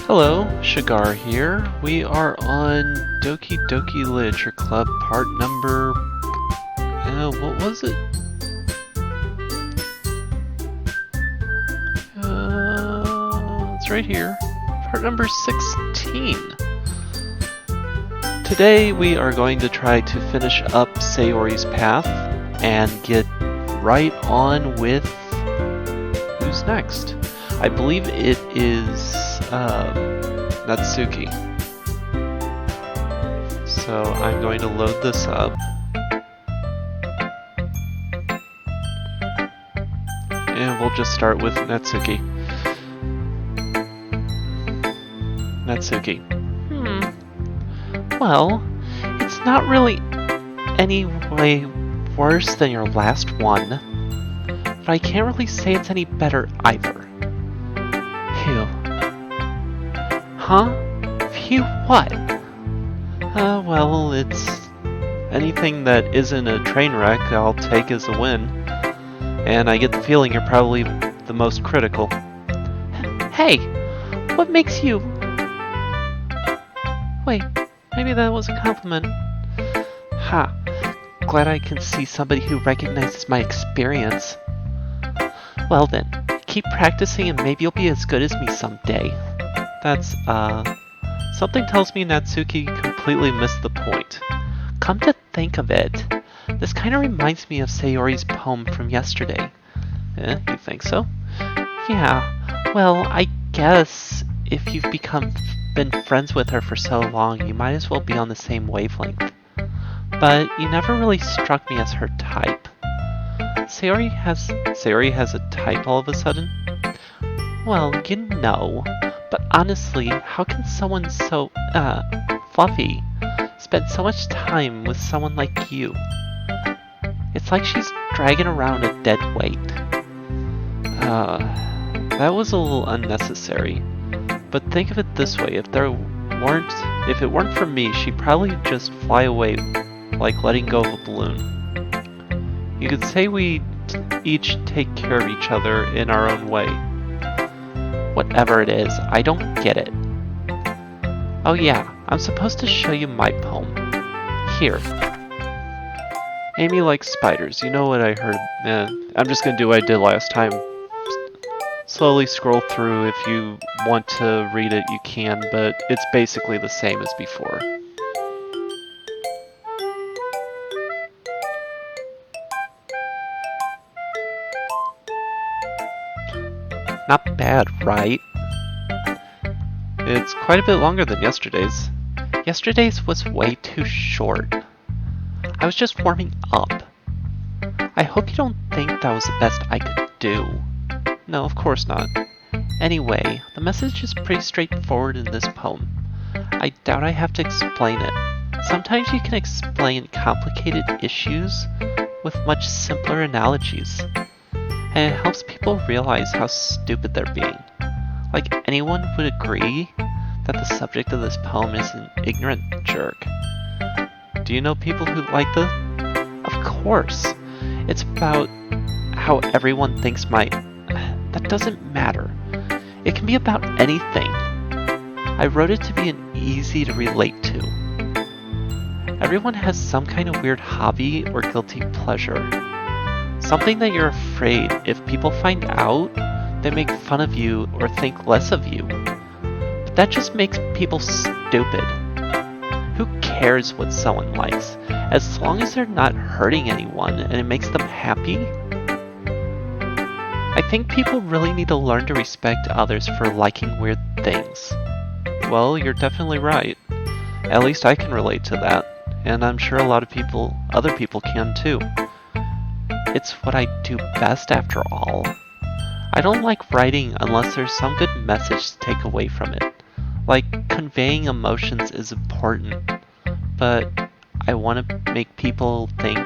Hello, Shagar here. We are on Doki Doki Literature Club, part number... what was it? It's right here. Part number 16. Today we are going to try to finish up Sayori's path and get right on with who's next. I believe it is Natsuki. So I'm going to load this up. And we'll just start with Natsuki. Natsuki. Well, it's not really any way worse than your last one, but I can't really say it's any better either. Phew. Huh? Phew what? Well, it's anything that isn't a train wreck I'll take as a win. And I get the feeling you're probably the most critical. Hey! What makes you... Wait, maybe that was a compliment. Ha! Glad I can see somebody who recognizes my experience. Well then, keep practicing and maybe you'll be as good as me someday. That's, something tells me Natsuki completely missed the point. Come to think of it, this kind of reminds me of Sayori's poem from yesterday. You think so? Yeah, well, I guess if you've been friends with her for so long, you might as well be on the same wavelength. But you never really struck me as her type. Sayori has a type all of a sudden? Well, you know. But honestly, how can someone so, fluffy spend so much time with someone like you? It's like she's dragging around a dead weight. That was a little unnecessary. But think of it this way, if it weren't for me, she'd probably just fly away like letting go of a balloon. You could say we each take care of each other in our own way. Whatever it is, I don't get it. Oh yeah, I'm supposed to show you my poem. Here. Amy likes spiders, you know what I heard. I'm just gonna do what I did last time. Slowly scroll through. If you want to read it, you can, but it's basically the same as before. Not bad, right? It's quite a bit longer than yesterday's. Yesterday's was way too short. I was just warming up. I hope you don't think that was the best I could do. No, of course not. Anyway, the message is pretty straightforward in this poem. I doubt I have to explain it. Sometimes you can explain complicated issues with much simpler analogies. And it helps people realize how stupid they're being. Like anyone would agree that the subject of this poem is an ignorant jerk. Do you know people who like the... Of course! It's about how everyone thinks That doesn't matter. It can be about anything. I wrote it to be easy to relate to. Everyone has some kind of weird hobby or guilty pleasure. Something that you're afraid if people find out, they make fun of you or think less of you. But that just makes people stupid. Who cares what someone likes, as long as they're not hurting anyone and it makes them happy? I think people really need to learn to respect others for liking weird things. Well, you're definitely right. At least I can relate to that, and I'm sure a lot of other people can too. It's what I do best after all. I don't like writing unless there's some good message to take away from it. Like, conveying emotions is important, but I want to make people think,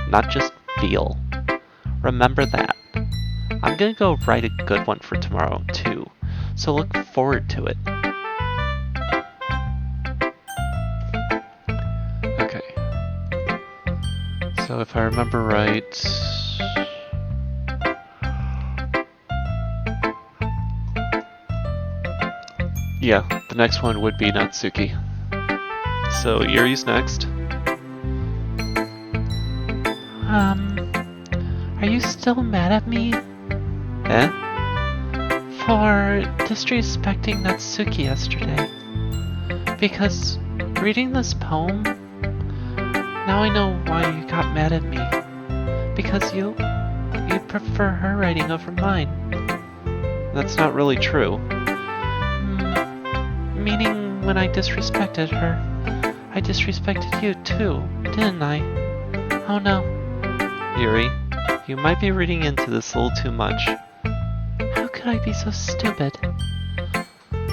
not just feel. Remember that. I'm gonna go write a good one for tomorrow, too, so look forward to it. Okay. So if I remember right... Yeah, the next one would be Natsuki. So, Yuri's next. Are you still mad at me Eh? for disrespecting Natsuki yesterday? Because reading this poem, now I know why you got mad at me. Because you prefer her writing over mine. That's not really true. Meaning when I disrespected her, I disrespected you too, didn't I? Oh no. Yuri, you might be reading into this a little too much. How could I be so stupid?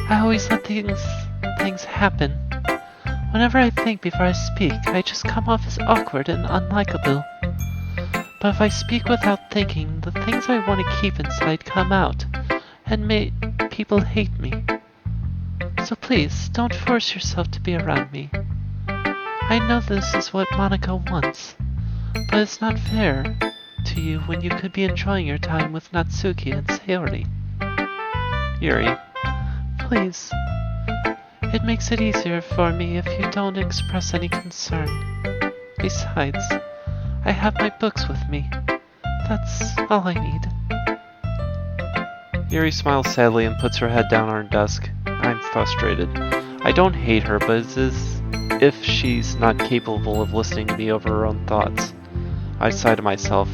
I always let things happen. Whenever I think before I speak, I just come off as awkward and unlikable. But if I speak without thinking, the things I want to keep inside come out, and make people hate me. So please, don't force yourself to be around me. I know this is what Monica wants, but it's not fair to you when you could be enjoying your time with Natsuki and Sayori. Yuri, please. It makes it easier for me if you don't express any concern. Besides, I have my books with me. That's all I need. Yuri smiles sadly and puts her head down on her desk. I'm frustrated. I don't hate her, but it's as if she's not capable of listening to me over her own thoughts. I sigh to myself.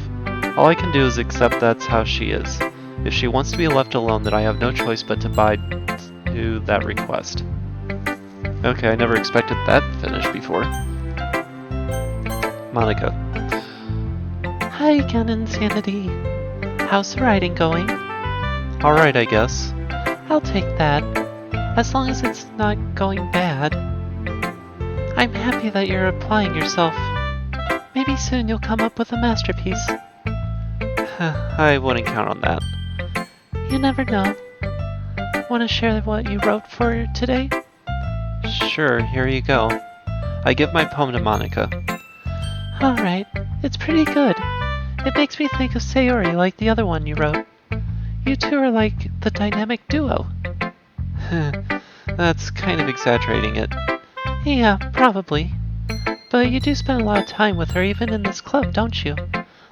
All I can do is accept that's how she is. If she wants to be left alone, then I have no choice but to abide to that request. Okay, I never expected that finish before. Monica. Hi again, Insanity. How's the writing going? Alright, I guess. I'll take that, as long as it's not going bad. I'm happy that you're applying yourself. Maybe soon you'll come up with a masterpiece. I wouldn't count on that. You never know. Want to share what you wrote for today? Sure, here you go. I give my poem to Monica. Alright, it's pretty good. It makes me think of Sayori like the other one you wrote. You two are like the dynamic duo. That's kind of exaggerating it. Yeah, probably. But you do spend a lot of time with her even in this club, don't you?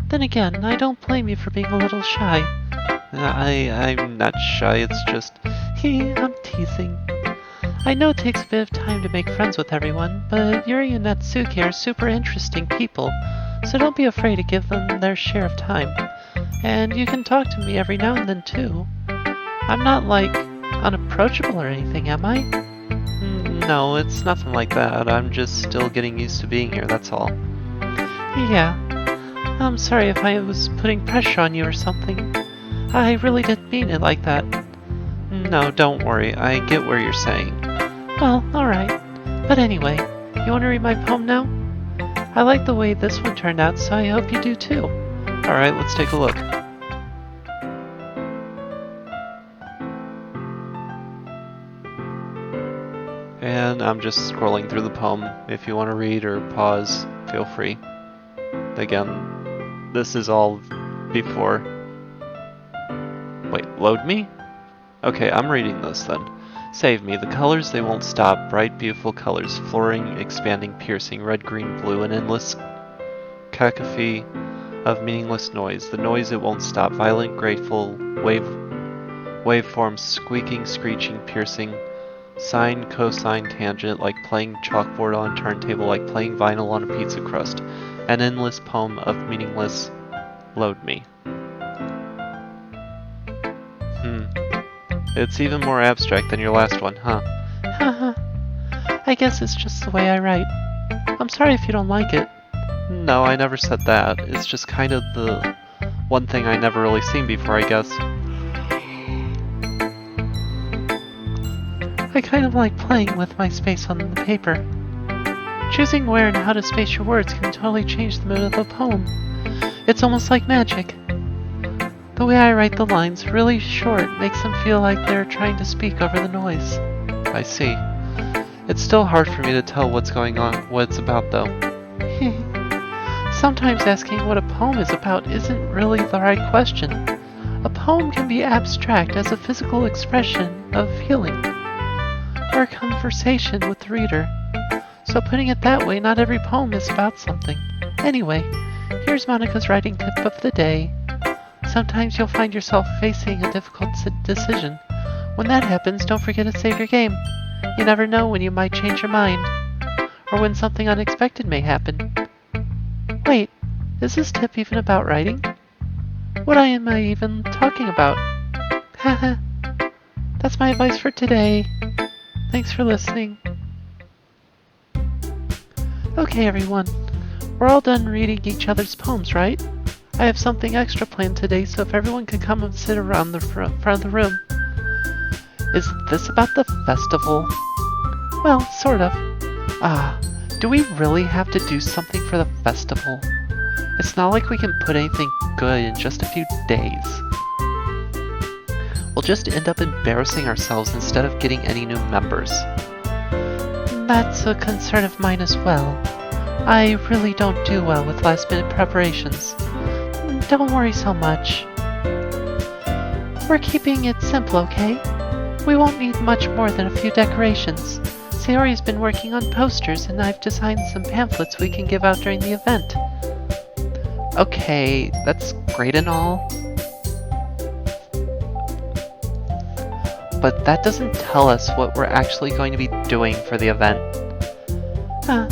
Then again, I don't blame you for being a little shy. I'm not shy, it's just... I'm teasing. I know it takes a bit of time to make friends with everyone, but Yuri and Natsuki are super interesting people, so don't be afraid to give them their share of time. And you can talk to me every now and then too. I'm not, like, unapproachable or anything, am I? No, it's nothing like that. I'm just still getting used to being here, that's all. Yeah. I'm sorry if I was putting pressure on you or something. I really didn't mean it like that. No, don't worry. I get what you're saying. Well, alright. But anyway, you want to read my poem now? I like the way this one turned out, so I hope you do too. Alright, let's take a look. And I'm just scrolling through the poem. If you want to read or pause, feel free. Again, this is all before... Wait, load me? Okay, I'm reading this then. Save me. The colors, they won't stop. Bright, beautiful colors. Flooring, expanding, piercing. Red, green, blue. An endless cacophony of meaningless noise. The noise, it won't stop. Violent, grateful, waveforms. Squeaking, screeching, piercing. Sine, cosine, tangent. Like playing chalkboard on a turntable. Like playing vinyl on a pizza crust. An endless poem of meaningless... Load me. It's even more abstract than your last one, huh? Haha. I guess it's just the way I write. I'm sorry if you don't like it. No, I never said that. It's just kind of the one thing I never really seen before, I guess. I kind of like playing with my space on the paper. Choosing where and how to space your words can totally change the mood of the poem. It's almost like magic. The way I write the lines really short makes them feel like they're trying to speak over the noise. I see. It's still hard for me to tell what's going on, what it's about though. Sometimes asking what a poem is about isn't really the right question. A poem can be abstract as a physical expression of feeling. conversation with the reader. So putting it that way, not every poem is about something. Anyway, here's Monica's writing tip of the day. Sometimes you'll find yourself facing a difficult decision. When that happens, don't forget to save your game. You never know when you might change your mind, or when something unexpected may happen. Wait, is this tip even about writing? What am I even talking about? Haha. That's my advice for today. Thanks for listening. Okay, everyone. We're all done reading each other's poems, right? I have something extra planned today, so if everyone could come and sit around the front of the room. Is this about the festival? Well, sort of. Do we really have to do something for the festival? It's not like we can put anything good in just a few days. We'll just end up embarrassing ourselves instead of getting any new members. That's a concern of mine as well. I really don't do well with last-minute preparations. Don't worry so much. We're keeping it simple, okay? We won't need much more than a few decorations. Sayori's been working on posters, and I've designed some pamphlets we can give out during the event. Okay, that's great and all. But that doesn't tell us what we're actually going to be doing for the event.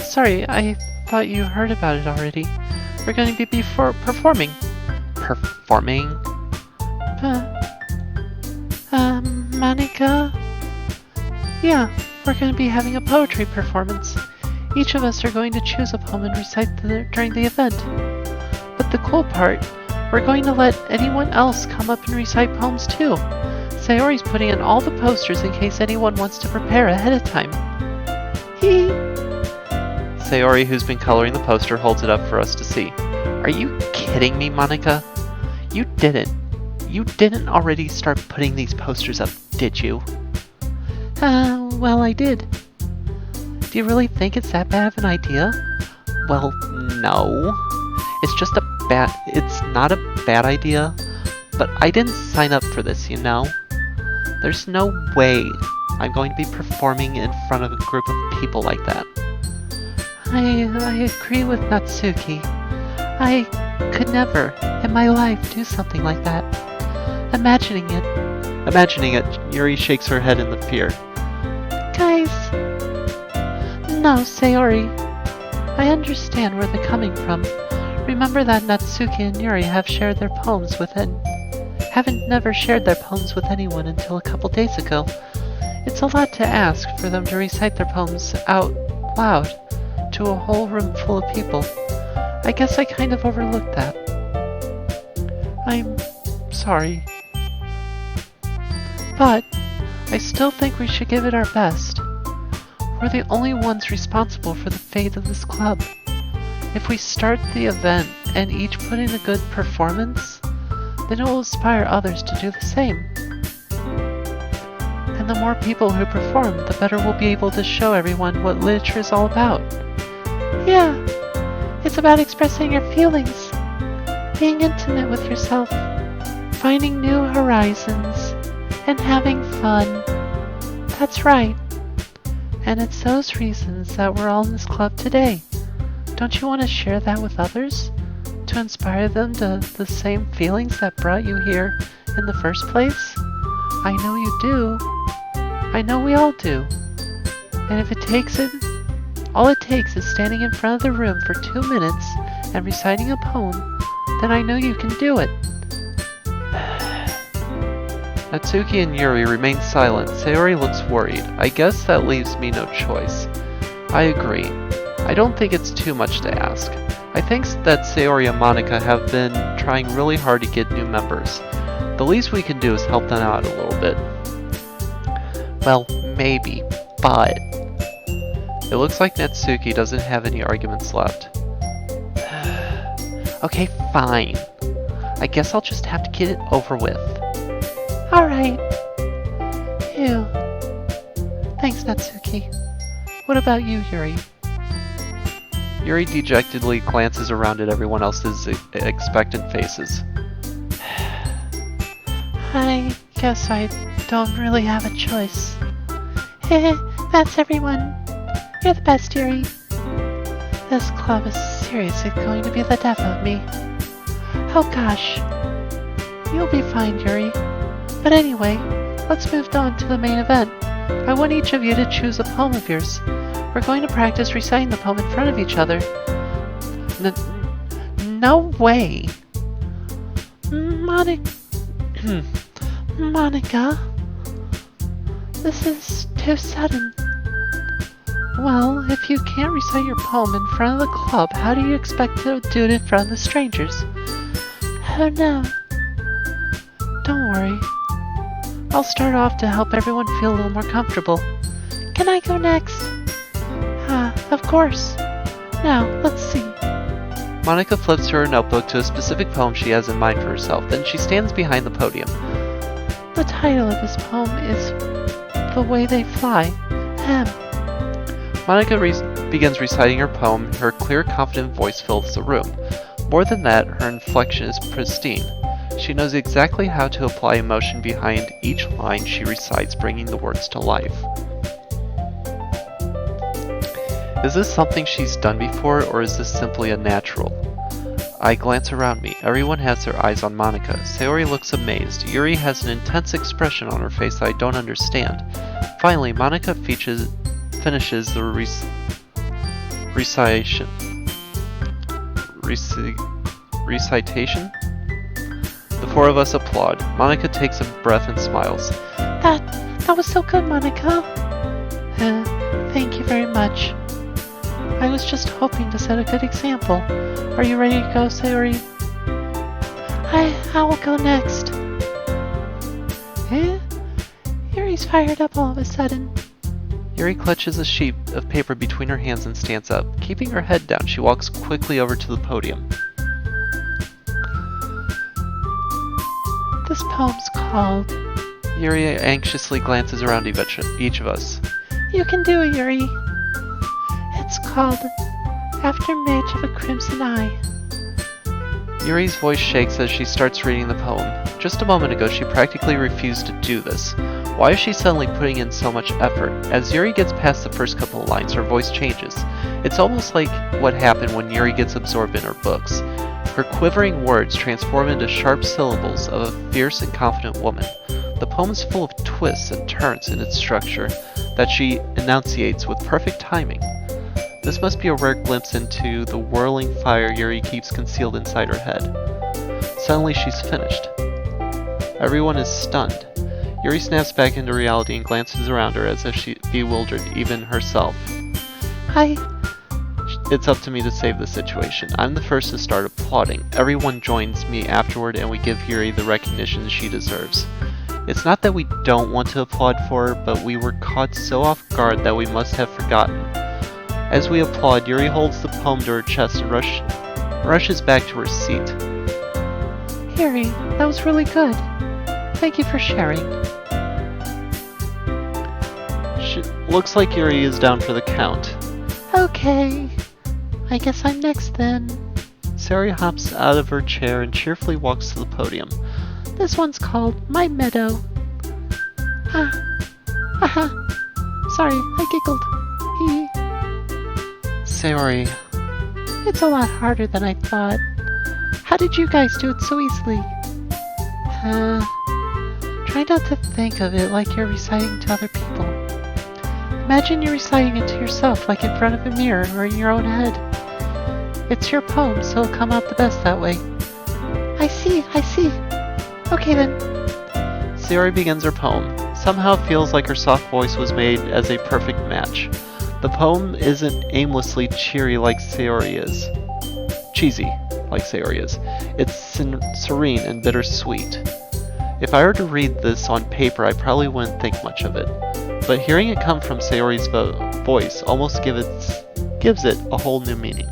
Sorry, I thought you heard about it already. We're going to be performing. Performing? Monica? Yeah, we're going to be having a poetry performance. Each of us are going to choose a poem and recite during the event. But the cool part, we're going to let anyone else come up and recite poems too. Sayori's putting in all the posters in case anyone wants to prepare ahead of time. Hee! Sayori, who's been coloring the poster, holds it up for us to see. Are you kidding me, Monica? You didn't already start putting these posters up, did you? Well, I did. Do you really think it's that bad of an idea? Well, no. It's not a bad idea, but I didn't sign up for this, you know? There's no way I'm going to be performing in front of a group of people like that. I agree with Natsuki. I could never in my life do something like that. Imagining it, Yuri shakes her head in the fear. Guys. No, Sayori. I understand where they're coming from. Remember that Natsuki and Yuri haven't never shared their poems with anyone until a couple days ago. It's a lot to ask for them to recite their poems out loud to a whole room full of people. I guess I kind of overlooked that. I'm sorry. But I still think we should give it our best. We're the only ones responsible for the fate of this club. If we start the event and each put in a good performance, then it will inspire others to do the same. And the more people who perform, the better we'll be able to show everyone what literature is all about. Yeah, it's about expressing your feelings, being intimate with yourself, finding new horizons, and having fun. That's right. And it's those reasons that we're all in this club today. Don't you want to share that with others? To inspire them to the same feelings that brought you here in the first place? I know you do. I know we all do. And if it takes it, all it takes is standing in front of the room for 2 minutes and reciting a poem, then I know you can do it. Natsuki and Yuri remain silent. Sayori looks worried. I guess that leaves me no choice. I agree. I don't think it's too much to ask. I think that Sayori and Monica have been trying really hard to get new members. The least we can do is help them out a little bit. Well, maybe, but it looks like Natsuki doesn't have any arguments left. Okay, fine. I guess I'll just have to get it over with. Alright. Phew. Thanks, Natsuki. What about you, Yuri? Yuri dejectedly glances around at everyone else's expectant faces. I guess I don't really have a choice. That's everyone. You're the best, Yuri. This club is seriously going to be the death of me. Oh gosh. You'll be fine, Yuri. But anyway, let's move on to the main event. I want each of you to choose a poem of yours. We're going to practice reciting the poem in front of each other. No way. Monica, this is too sudden. Well, if you can't recite your poem in front of the club, how do you expect to do it in front of the strangers? Oh no. Don't worry. I'll start off to help everyone feel a little more comfortable. Can I go next? Of course. Now, let's see. Monica flips through her notebook to a specific poem she has in mind for herself, then she stands behind the podium. The title of this poem is The Way They Fly. Monica begins reciting her poem. Her clear, confident voice fills the room. More than that, her inflection is pristine. She knows exactly how to apply emotion behind each line she recites, bringing the words to life. Is this something she's done before, or is this simply a natural? I glance around me. Everyone has their eyes on Monica. Sayori looks amazed. Yuri has an intense expression on her face that I don't understand. Finally, Monica finishes the recitation? The four of us applaud. Monica takes a breath and smiles. That was so good, Monica. Thank you very much. I was just hoping to set a good example. Are you ready to go, Sayori? I will go next. Yuri's fired up all of a sudden. Yuri clutches a sheet of paper between her hands and stands up. Keeping her head down, she walks quickly over to the podium. This poem's called... Yuri anxiously glances around each of us. You can do it, Yuri. It's called After Mage of a Crimson Eye. Yuri's voice shakes as she starts reading the poem. Just a moment ago, she practically refused to do this. Why is she suddenly putting in so much effort? As Yuri gets past the first couple of lines, her voice changes. It's almost like what happened when Yuri gets absorbed in her books. Her quivering words transform into sharp syllables of a fierce and confident woman. The poem is full of twists and turns in its structure that she enunciates with perfect timing. This must be a rare glimpse into the whirling fire Yuri keeps concealed inside her head. Suddenly she's finished. Everyone is stunned. Yuri snaps back into reality and glances around her as if she bewildered even herself. It's up to me to save the situation. I'm the first to start applauding. Everyone joins me afterward and we give Yuri the recognition she deserves. It's not that we don't want to applaud for her, but we were caught so off guard that we must have forgotten. As we applaud, Yuri holds the poem to her chest and rushes back to her seat. Yuri, that was really good. Thank you for sharing. Looks like Yuri is down for the count. Okay. I guess I'm next then. Sayori hops out of her chair and cheerfully walks to the podium. This one's called My Meadow. Sorry, I giggled. Sayori. It's a lot harder than I thought. How did you guys do it so easily? Try not to think of it like you're reciting to other people. Imagine you're reciting it to yourself, like in front of a mirror or in your own head. It's your poem, so it'll come out the best that way. I see. Okay then. Sayori begins her poem. Somehow it feels like her soft voice was made as a perfect match. The poem isn't aimlessly cheery like Sayori is. Cheesy, like Sayori is. It's serene and bittersweet. If I were to read this on paper, I probably wouldn't think much of it. But hearing it come from Sayori's voice almost gives it a whole new meaning.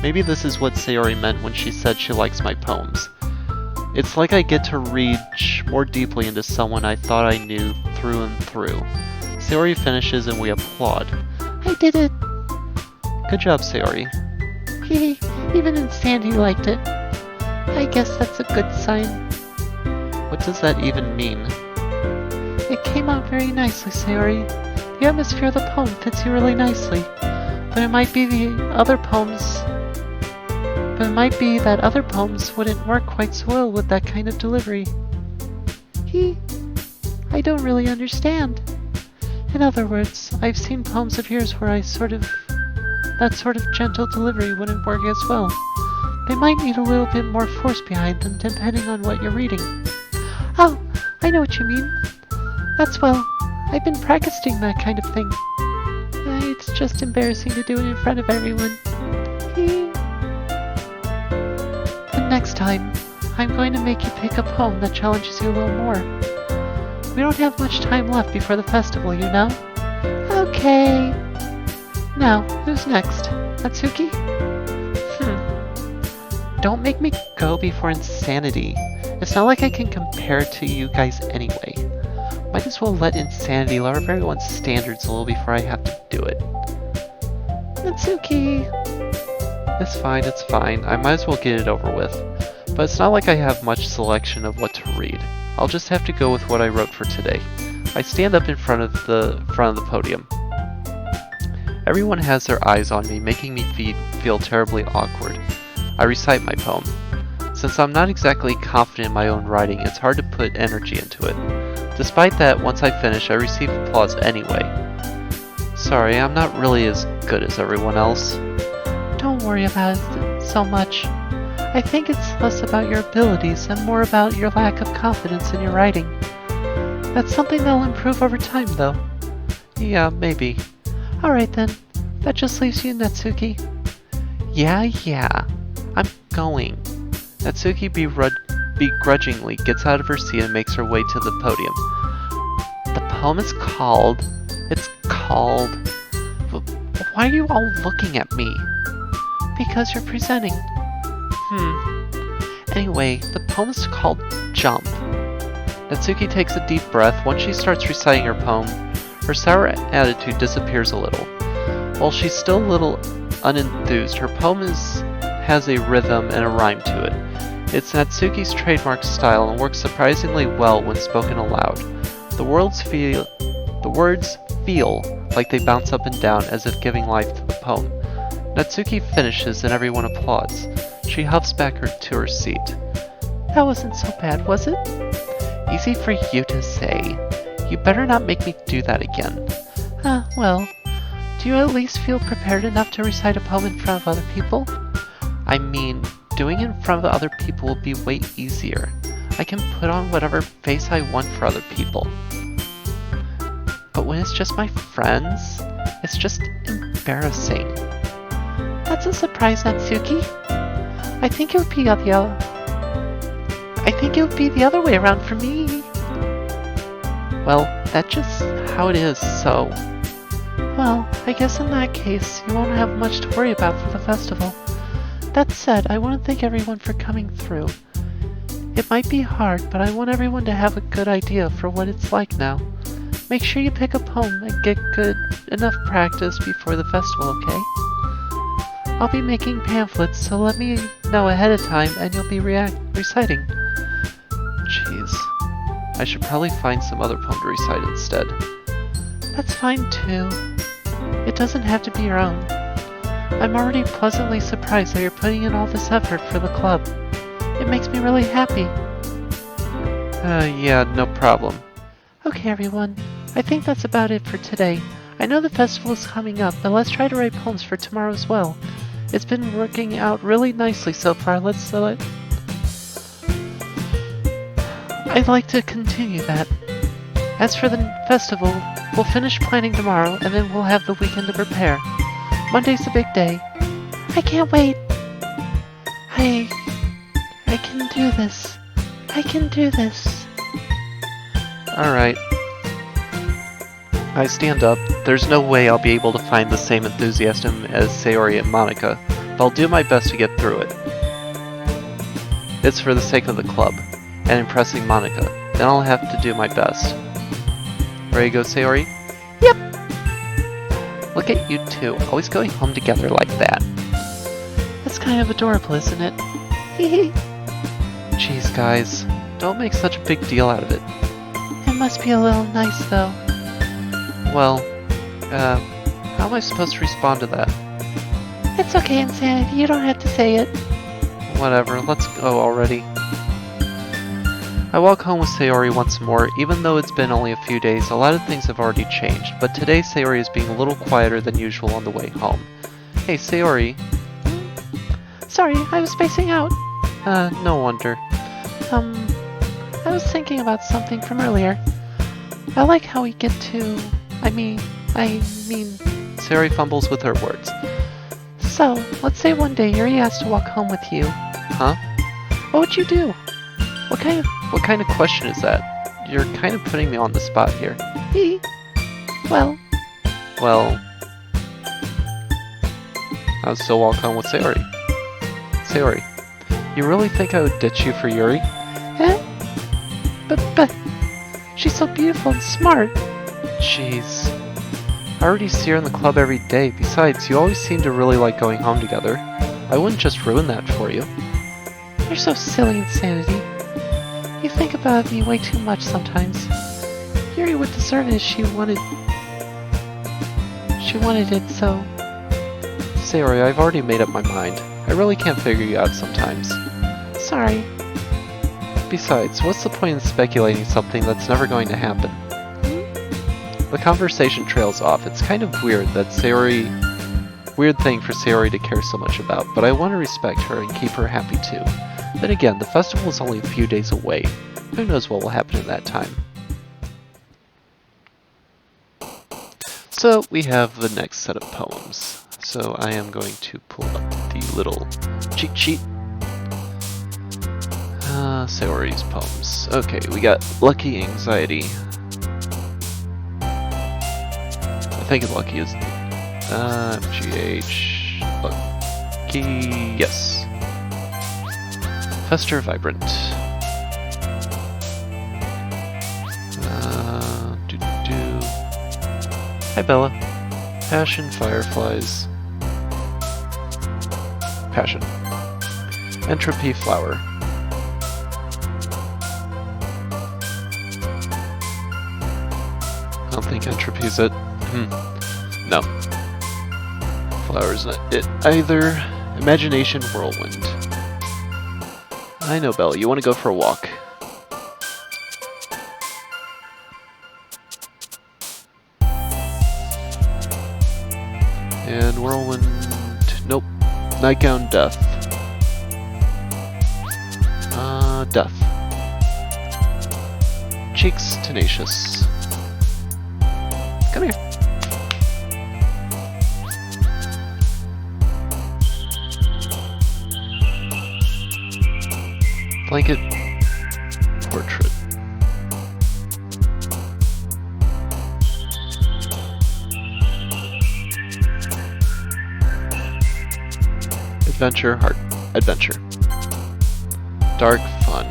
Maybe this is what Sayori meant when she said she likes my poems. It's like I get to reach more deeply into someone I thought I knew through and through. Sayori finishes and we applaud. I did it. Good job, Sayori. Even Sandy liked it. I guess that's a good sign. What does that even mean? It came out very nicely, Sayori. The atmosphere of the poem fits you really nicely. But it might be that other poems wouldn't work quite so well with that kind of delivery. I don't really understand. In other words, I've seen poems of yours where that sort of gentle delivery wouldn't work as well. They might need a little bit more force behind them depending on what you're reading. Oh, I know what you mean. I've been practicing that kind of thing. It's just embarrassing to do it in front of everyone. The next time, I'm going to make you pick a poem that challenges you a little more. We don't have much time left before the festival, you know? Okay. Now, who's next? Natsuki? Don't make me go before insanity. It's not like I can compare to you guys anyway. Might as well let insanity lower everyone's standards a little before I have to do it. Natsuki! It's fine. I might as well get it over with. But it's not like I have much selection of what to read. I'll just have to go with what I wrote for today. I stand up in front of the podium. Everyone has their eyes on me, making me feel terribly awkward. I recite my poem. Since I'm not exactly confident in my own writing, it's hard to put energy into it. Despite that, once I finish, I receive applause anyway. Sorry, I'm not really as good as everyone else. Don't worry about it so much. I think it's less about your abilities and more about your lack of confidence in your writing. That's something that'll improve over time, though. Yeah, maybe. Alright then. That just leaves you, Natsuki. Yeah. I'm going. Natsuki begrudgingly gets out of her seat and makes her way to the podium. The poem is called... Why are you all looking at me? Because you're presenting. Anyway, the poem is called Jump. Natsuki takes a deep breath. Once she starts reciting her poem, her sour attitude disappears a little. While she's still a little unenthused, her poem has a rhythm and a rhyme to it. It's Natsuki's trademark style and works surprisingly well when spoken aloud. The words feel like they bounce up and down as if giving life to the poem. Natsuki finishes and everyone applauds. She huffs back to her seat. That wasn't so bad, was it? Easy for you to say. You better not make me do that again. Well, do you at least feel prepared enough to recite a poem in front of other people? I mean, doing it in front of other people will be way easier. I can put on whatever face I want for other people. But when it's just my friends, it's just embarrassing. That's a surprise, Natsuki. I think it would be the other way around for me. Well, that's just how it is, so... Well, I guess in that case, you won't have much to worry about for the festival. That said, I want to thank everyone for coming through. It might be hard, but I want everyone to have a good idea for what it's like now. Make sure you pick a poem and get good enough practice before the festival, okay? I'll be making pamphlets, so let me know ahead of time and you'll be reciting. Jeez. I should probably find some other poem to recite instead. That's fine too. It doesn't have to be your own. I'm already pleasantly surprised that you're putting in all this effort for the club. It makes me really happy. Yeah, no problem. Okay, everyone. I think that's about it for today. I know the festival is coming up, but let's try to write poems for tomorrow as well. It's been working out really nicely so far. I'd like to continue that. As for the festival, we'll finish planning tomorrow, and then we'll have the weekend to prepare. Monday's the big day. I can't wait. I can do this. I can do this. Alright. I stand up. There's no way I'll be able to find the same enthusiasm as Sayori and Monica, but I'll do my best to get through it. It's for the sake of the club, and impressing Monica. Then I'll have to do my best. Ready to go, Sayori? Yep! Look at you two, always going home together like that. That's kind of adorable, isn't it? Hehe. Jeez, guys. Don't make such a big deal out of it. It must be a little nice, though. Well, how am I supposed to respond to that? It's okay, Insanity. You don't have to say it. Whatever, let's go already. I walk home with Sayori once more. Even though it's been only a few days, a lot of things have already changed, but today Sayori is being a little quieter than usual on the way home. Hey, Sayori. Sorry, I was spacing out. No wonder. I was thinking about something from earlier. I like how we get to... I mean... Sayori fumbles with her words. So, let's say one day Yuri has to walk home with you. Huh? What would you do? What kind of question is that? You're kind of putting me on the spot here. Well... I'll still walk home with Sayori. Sayori, you really think I would ditch you for Yuri? But... She's so beautiful and smart. Jeez. I already see her in the club every day. Besides, you always seem to really like going home together. I wouldn't just ruin that for you. You're so silly, Insanity. You think about me way too much sometimes. Yuri would deserve it if she wanted it, so... Sayori, I've already made up my mind. I really can't figure you out sometimes. Sorry. Besides, what's the point in speculating something that's never going to happen? The conversation trails off. It's kind of weird that weird thing for Sayori to care so much about, but I want to respect her and keep her happy too. Then again, the festival is only a few days away. Who knows what will happen in that time? So we have the next set of poems. So I am going to pull up the little cheat sheet. Sayori's poems. Okay, we got Lucky Anxiety. I think Lucky is MGH. Lucky. Yes. Fester Vibrant. Hi, Bella. Passion Fireflies. Passion. Entropy Flower. I don't think Entropy's it. No. Flower's not it either. Imagination Whirlwind. I know, Bella. You want to go for a walk. And Whirlwind... Nope. Nightgown Death. Death. Cheeks Tenacious. Come here. Blanket Portrait. Adventure Heart. Adventure. Dark Fun.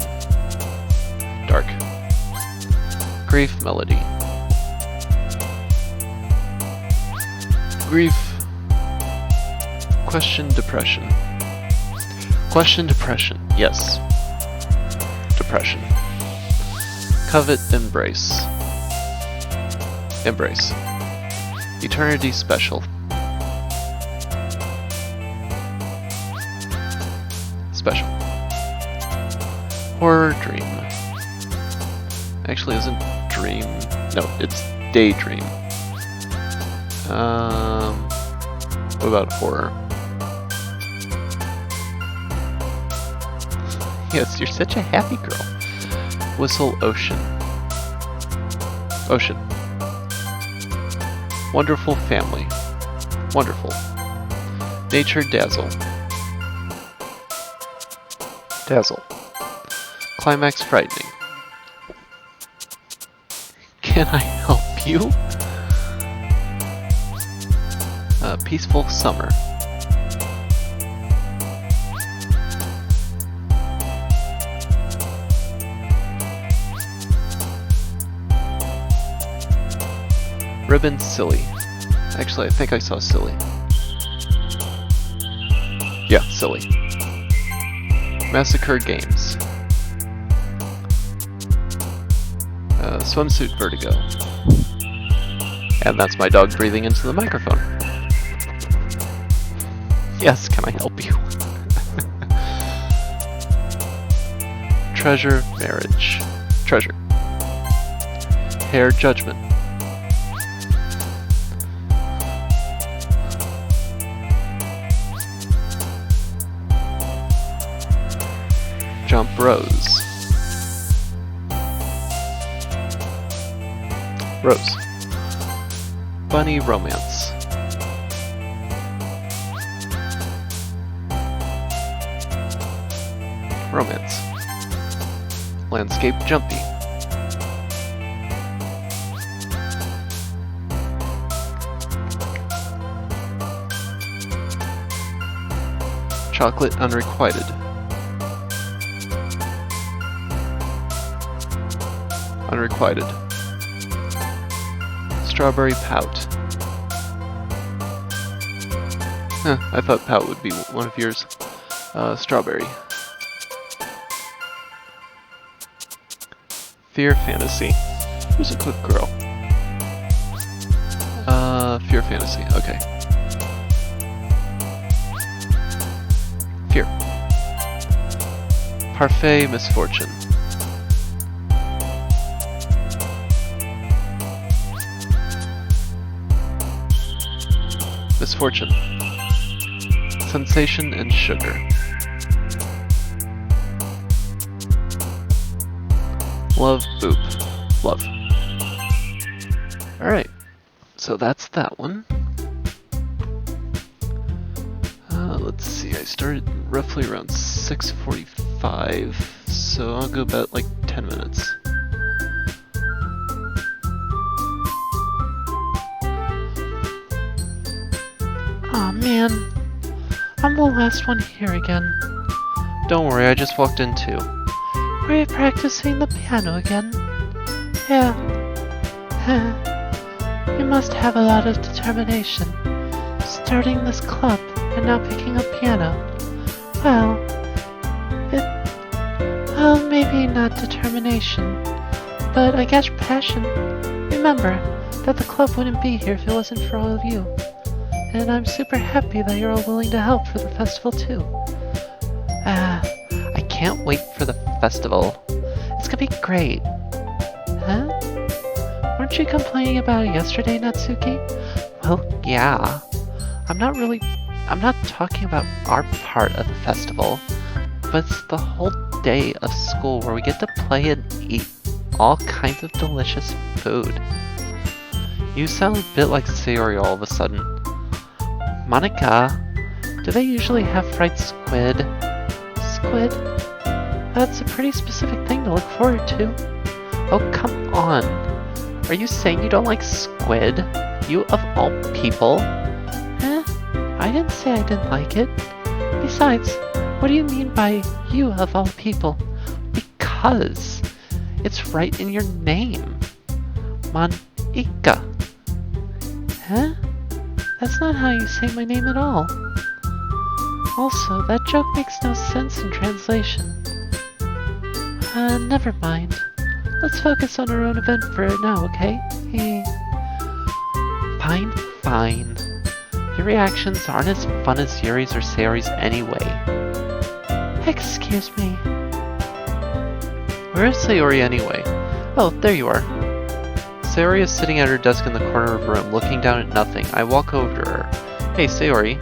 Dark. Grief Melody. Grief. Question Depression. Question Depression. Yes. Depression. Covet Embrace. Embrace. Eternity Special. Special. Horror Dream. Actually, isn't Dream. No, it's Daydream. What about horror? Yes, you're such a happy girl. Whistle Ocean. Ocean. Wonderful Family. Wonderful. Nature Dazzle. Dazzle. Climax Frightening. Can I help you? Peaceful Summer. Ribbon Silly. Actually, I think I saw Silly. Yeah, Silly. Massacre Games. swimsuit vertigo. And that's my dog breathing into the microphone. Yes, can I help you? Treasure, marriage. Treasure. Hair, judgment. Jump, rose. Rose. Bunny, romance. Romance. Landscape, jumpy. Chocolate, unrequited. Unrequited. Strawberry pout. Huh, I thought pout would be one of yours. Strawberry. Fear fantasy. Who's a good girl? Fear fantasy. Okay. Fear. Parfait misfortune. Misfortune. Sensation and sugar. Love, boop. Love. Alright, so that's that one. Let's see, I started roughly around 6:45, so I'll go about like 10 minutes. Aw, man. I'm the last one here again. Don't worry, I just walked in too. Were you practicing the piano again? Yeah. You must have a lot of determination. Starting this club and now picking up piano. Well, maybe not determination, but I guess passion. Remember that the club wouldn't be here if it wasn't for all of you. And I'm super happy that you're all willing to help for the festival too. I can't wait for the festival. It's gonna be great. Huh? Weren't you complaining about it yesterday, Natsuki? Well, yeah. I'm not talking about our part of the festival, but it's the whole day of school where we get to play and eat all kinds of delicious food. You sound a bit like Sayori all of a sudden. Monica, do they usually have fried squid? Squid? That's a pretty specific thing to look forward to. Oh, come on. Are you saying you don't like squid? You of all people? Huh? I didn't say I didn't like it. Besides, what do you mean by you of all people? Because it's right in your name. Monica. Huh? That's not how you say my name at all. Also, that joke makes no sense in translation. Never mind. Let's focus on our own event for now, okay? Fine, fine. Your reactions aren't as fun as Yuri's or Sayori's anyway. Excuse me. Where is Sayori anyway? Oh, there you are. Sayori is sitting at her desk in the corner of the room, looking down at nothing. I walk over to her. Hey, Sayori.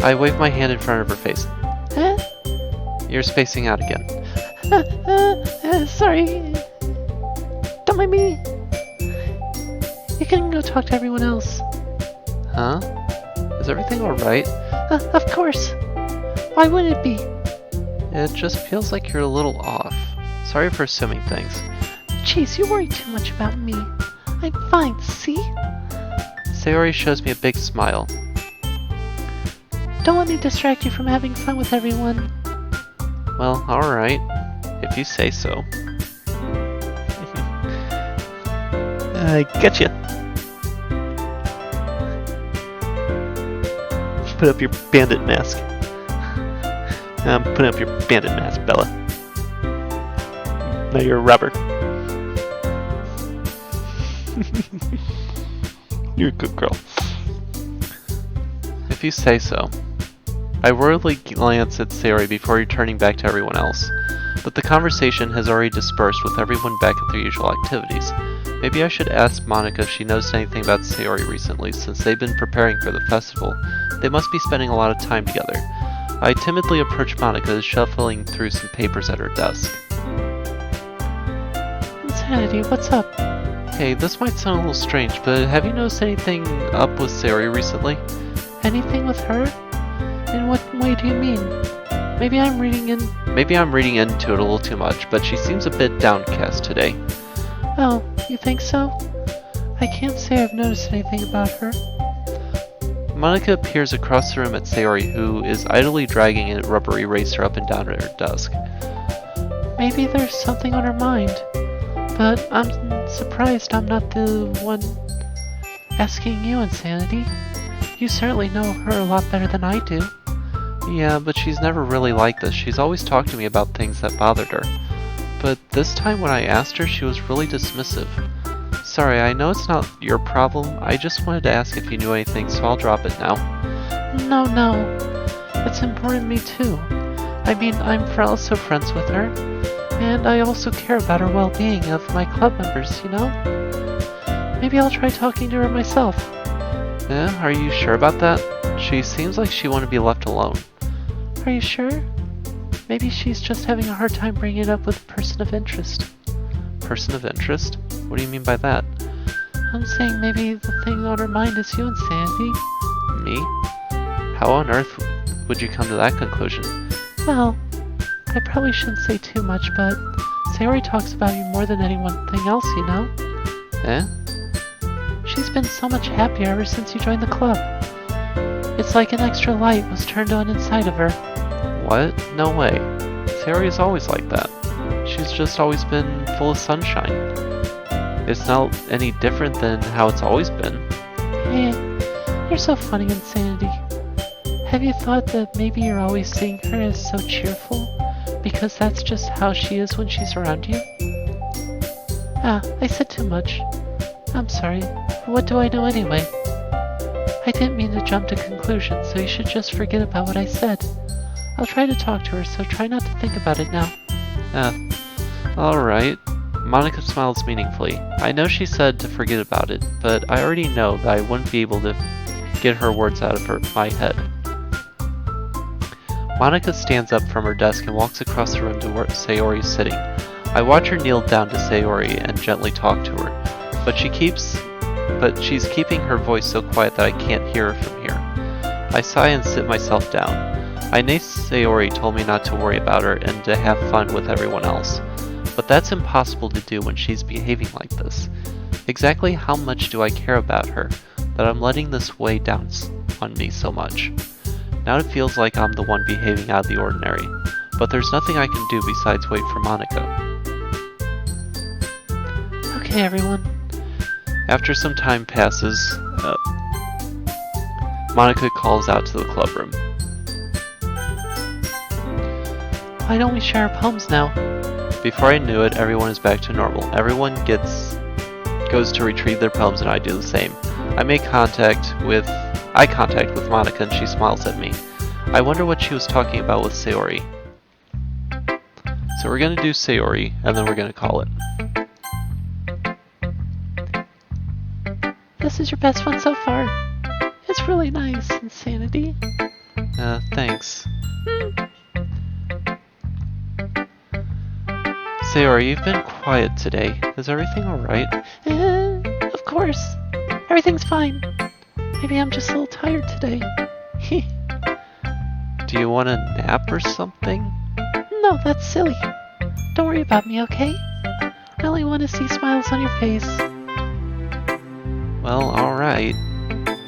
I wave my hand in front of her face. Huh? You're spacing out again. Sorry. Don't mind me. You can go talk to everyone else. Huh? Is everything alright? Of course. Why wouldn't it be? It just feels like you're a little off. Sorry for assuming things. Jeez, you worry too much about me. I'm fine, see? Sayori shows me a big smile. Don't let me distract you from having fun with everyone. Well, alright. If you say so. I getcha. Put up your bandit mask. I'm putting up your bandit mask, Bella. Now you're a robber. You're a good girl. If you say so. I worriedly glance at Sayori before returning back to everyone else, but the conversation has already dispersed with everyone back at their usual activities. Maybe I should ask Monika if she knows anything about Sayori recently, since they've been preparing for the festival. They must be spending a lot of time together. I timidly approach Monika, shuffling through some papers at her desk. Insanity, what's up? Hey, this might sound a little strange, but have you noticed anything up with Sayori recently? Anything with her? In what way do you mean? Maybe I'm reading into it a little too much, but she seems a bit downcast today. Oh, you think so? I can't say I've noticed anything about her. Monika appears across the room at Sayori, who is idly dragging a rubber eraser up and down at her desk. Maybe there's something on her mind, but I'm surprised I'm not the one asking you, Insanity. You certainly know her a lot better than I do. Yeah, but she's never really like this. She's always talked to me about things that bothered her. But this time when I asked her, she was really dismissive. Sorry, I know it's not your problem. I just wanted to ask if you knew anything, so I'll drop it now. No. It's important to me too. I mean, I'm also friends with her, and I also care about her well-being of my club members, you know? Maybe I'll try talking to her myself. Yeah, are you sure about that? She seems like she wanted to be left alone. Are you sure? Maybe she's just having a hard time bringing it up with a person of interest. Person of interest? What do you mean by that? I'm saying maybe the thing on her mind is you, Insanity. Me? How on earth would you come to that conclusion? Well, I probably shouldn't say too much, but Sayori talks about you more than anything else, you know? Eh? She's been so much happier ever since you joined the club. It's like an extra light was turned on inside of her. What? No way. Sayori is always like that. She's just always been full of sunshine. It's not any different than how it's always been. Hey, you're so funny, Insanity. Have you thought that maybe you're always seeing her as so cheerful because that's just how she is when she's around you? Ah, I said too much. I'm sorry. What do I know anyway? I didn't mean to jump to conclusions, so you should just forget about what I said. I'll try to talk to her, so try not to think about it now. Alright. Monika smiles meaningfully. I know she said to forget about it, but I already know that I wouldn't be able to get her words out of my head. Monika stands up from her desk and walks across the room to where Sayori is sitting. I watch her kneel down to Sayori and gently talk to her, but she's keeping her voice so quiet that I can't hear her from here. I sigh and sit myself down. I know Sayori told me not to worry about her and to have fun with everyone else, but that's impossible to do when she's behaving like this. Exactly how much do I care about her that I'm letting this weigh down on me so much? Now it feels like I'm the one behaving out of the ordinary, but there's nothing I can do besides wait for Monika. Okay, everyone. After some time passes, Monika calls out to the club room. Why don't we share our poems now? Before I knew it, everyone is back to normal. Everyone goes to retrieve their poems and I do the same. I make eye contact with Monika and she smiles at me. I wonder what she was talking about with Sayori. So we're gonna do Sayori and then we're gonna call it. This is your best one so far. It's really nice, Insanity. Thanks. Sayori, you've been quiet today. Is everything alright? Of course. Everything's fine. Maybe I'm just a little tired today. Do you want a nap or something? No, that's silly. Don't worry about me, okay? I only want to see smiles on your face. Well, alright.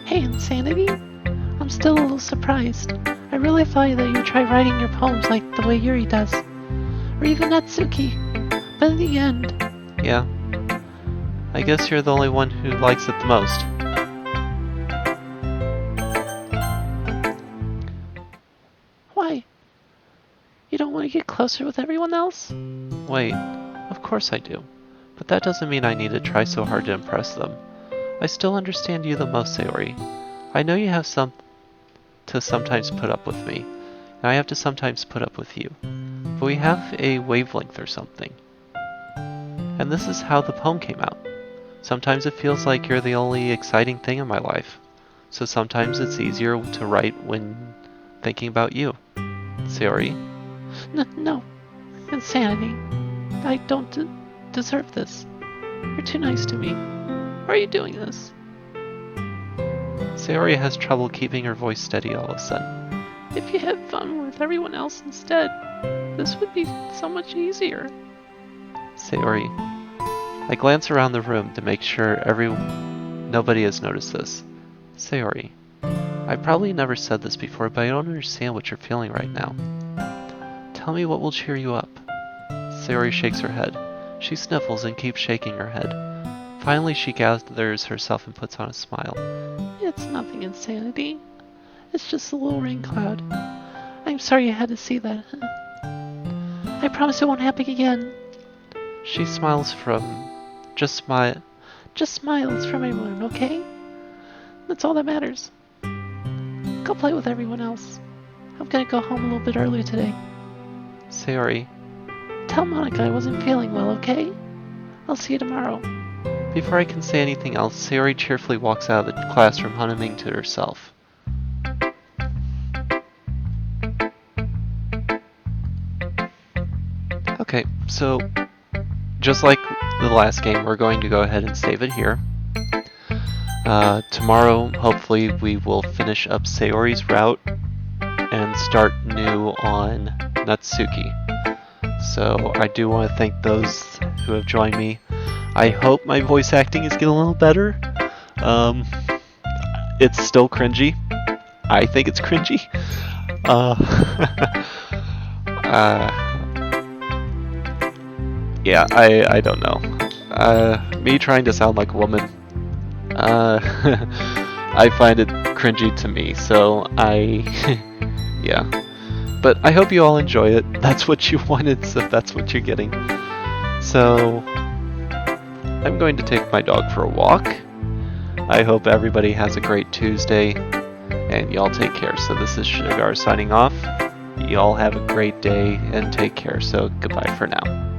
Hey, Insanity. I'm still a little surprised. I really thought that you'd try writing your poems like the way Yuri does. Or even Natsuki. But in the end... Yeah. I guess you're the only one who likes it the most. Why? You don't want to get closer with everyone else? Wait, of course I do. But that doesn't mean I need to try so hard to impress them. I still understand you the most, Sayori. I know you have to sometimes put up with me, and I have to sometimes put up with you. But we have a wavelength or something. And this is how the poem came out. Sometimes it feels like you're the only exciting thing in my life. So sometimes it's easier to write when thinking about you. Sayori? No. Insanity. I don't deserve this. You're too nice to me. Why are you doing this? Sayori has trouble keeping her voice steady all of a sudden. If you had fun with everyone else instead, this would be so much easier. Sayori. I glance around the room to make sure nobody has noticed this. Sayori. I probably never said this before, but I don't understand what you're feeling right now. Tell me what will cheer you up. Sayori shakes her head. She sniffles and keeps shaking her head. Finally, she gathers herself and puts on a smile. It's nothing, Insanity. It's just a little rain cloud. I'm sorry you had to see that. I promise it won't happen again. She smiles just smiles from everyone, okay? That's all that matters. Go play with everyone else. I'm gonna go home a little bit earlier today. Sayori. Tell Monica I wasn't feeling well, okay? I'll see you tomorrow. Before I can say anything else, Sayori cheerfully walks out of the classroom, humming to herself. Okay, so just like the last game, we're going to go ahead and save it here. Tomorrow, hopefully, we will finish up Sayori's route and start new on Natsuki. So I do want to thank those who have joined me. I hope my voice acting is getting a little better. It's still cringy. I think it's cringy. Yeah, I don't know. Me trying to sound like a woman, I find it cringy to me, so yeah. But I hope you all enjoy it. That's what you wanted, so that's what you're getting. So, I'm going to take my dog for a walk. I hope everybody has a great Tuesday, and y'all take care. So this is Shagar signing off. Y'all have a great day, and take care. So goodbye for now.